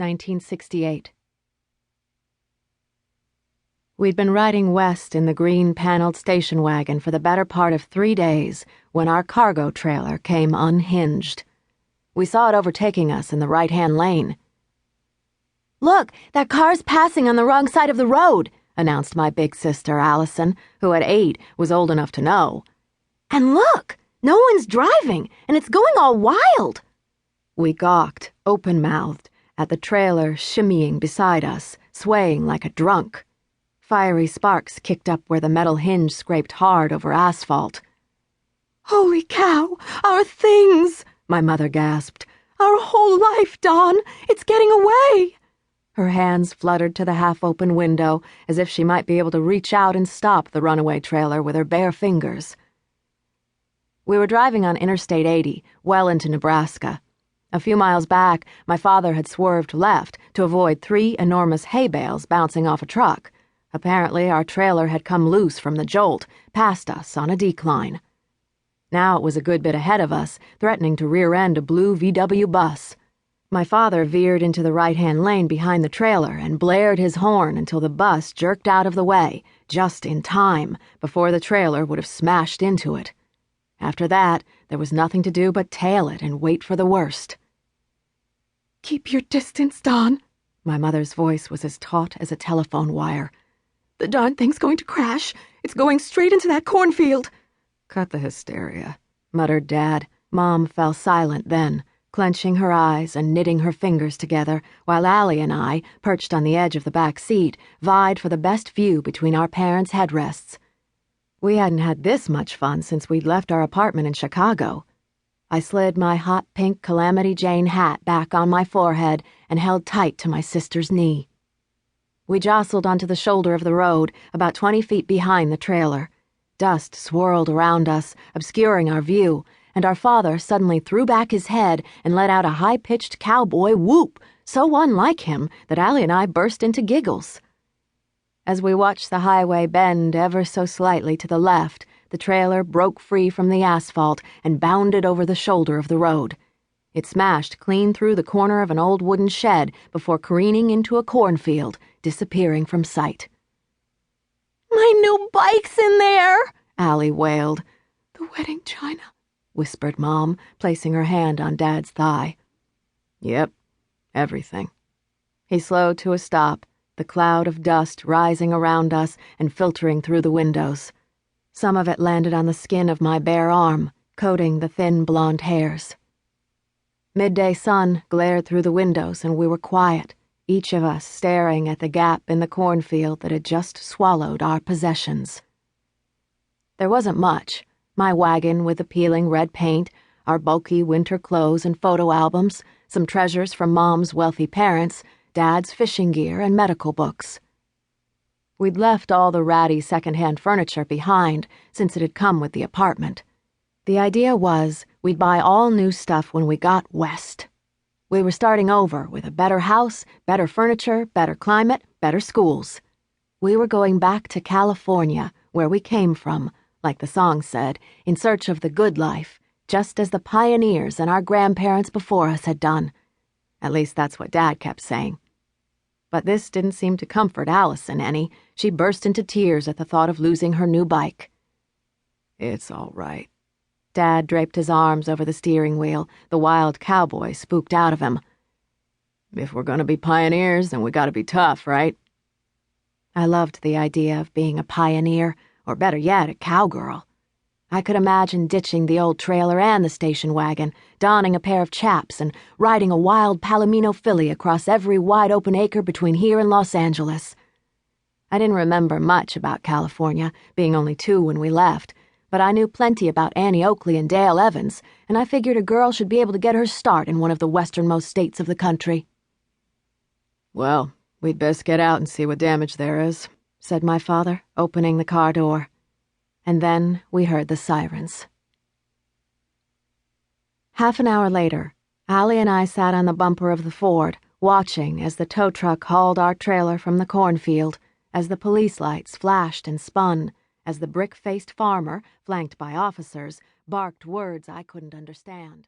1968. We'd been riding west in the green-paneled station wagon for the better part of 3 days when our cargo trailer came unhinged. We saw it overtaking us in the right-hand lane. "Look, that car's passing on the wrong side of the road," announced my big sister, Allison, who at 8 was old enough to know. "And look, no one's driving, and it's going all wild." We gawked, open-mouthed, at the trailer shimmying beside us, swaying like a drunk. Fiery sparks kicked up where the metal hinge scraped hard over asphalt. "Holy cow, our things!" my mother gasped. "Our whole life, Dawn! It's getting away!" Her hands fluttered to the half-open window as if she might be able to reach out and stop the runaway trailer with her bare fingers. We were driving on Interstate 80, well into Nebraska. A few miles back, my father had swerved left to avoid 3 enormous hay bales bouncing off a truck. Apparently, our trailer had come loose from the jolt, past us on a decline. Now it was a good bit ahead of us, threatening to rear-end a blue VW bus. My father veered into the right-hand lane behind the trailer and blared his horn until the bus jerked out of the way, just in time, before the trailer would have smashed into it. After that, there was nothing to do but tail it and wait for the worst. "Keep your distance, Dawn." My mother's voice was as taut as a telephone wire. "The darn thing's going to crash. It's going straight into that cornfield." "Cut the hysteria," muttered Dad. Mom fell silent then, clenching her eyes and knitting her fingers together, while Allie and I, perched on the edge of the back seat, vied for the best view between our parents' headrests. We hadn't had this much fun since we'd left our apartment in Chicago. I slid my hot pink Calamity Jane hat back on my forehead and held tight to my sister's knee. We jostled onto the shoulder of the road, about 20 feet behind the trailer. Dust swirled around us, obscuring our view, and our father suddenly threw back his head and let out a high-pitched cowboy whoop, so unlike him that Allie and I burst into giggles. As we watched the highway bend ever so slightly to the left, the trailer broke free from the asphalt and bounded over the shoulder of the road. It smashed clean through the corner of an old wooden shed before careening into a cornfield, disappearing from sight. "My new bike's in there!" Allie wailed. "The wedding china," whispered Mom, placing her hand on Dad's thigh. "Yep, everything." He slowed to a stop, the cloud of dust rising around us and filtering through the windows. Some of it landed on the skin of my bare arm, coating the thin blonde hairs. Midday sun glared through the windows and we were quiet, each of us staring at the gap in the cornfield that had just swallowed our possessions. There wasn't much. My wagon with the peeling red paint, our bulky winter clothes and photo albums, some treasures from Mom's wealthy parents, Dad's fishing gear and medical books. We'd left all the ratty second-hand furniture behind since it had come with the apartment. The idea was we'd buy all new stuff when we got west. We were starting over with a better house, better furniture, better climate, better schools. We were going back to California, where we came from, like the song said, in search of the good life, just as the pioneers and our grandparents before us had done. At least that's what Dad kept saying. But this didn't seem to comfort Allison any. She burst into tears at the thought of losing her new bike. "It's all right." Dad draped his arms over the steering wheel, the wild cowboy spooked out of him. "If we're gonna be pioneers, then we gotta be tough, right?" I loved the idea of being a pioneer, or better yet, a cowgirl. I could imagine ditching the old trailer and the station wagon, donning a pair of chaps, and riding a wild Palomino filly across every wide-open acre between here and Los Angeles. I didn't remember much about California, being only 2 when we left, but I knew plenty about Annie Oakley and Dale Evans, and I figured a girl should be able to get her start in one of the westernmost states of the country. "Well, we'd best get out and see what damage there is," said my father, opening the car door. And then we heard the sirens. Half an hour later, Allie and I sat on the bumper of the Ford, watching as the tow truck hauled our trailer from the cornfield, as the police lights flashed and spun, as the brick-faced farmer, flanked by officers, barked words I couldn't understand.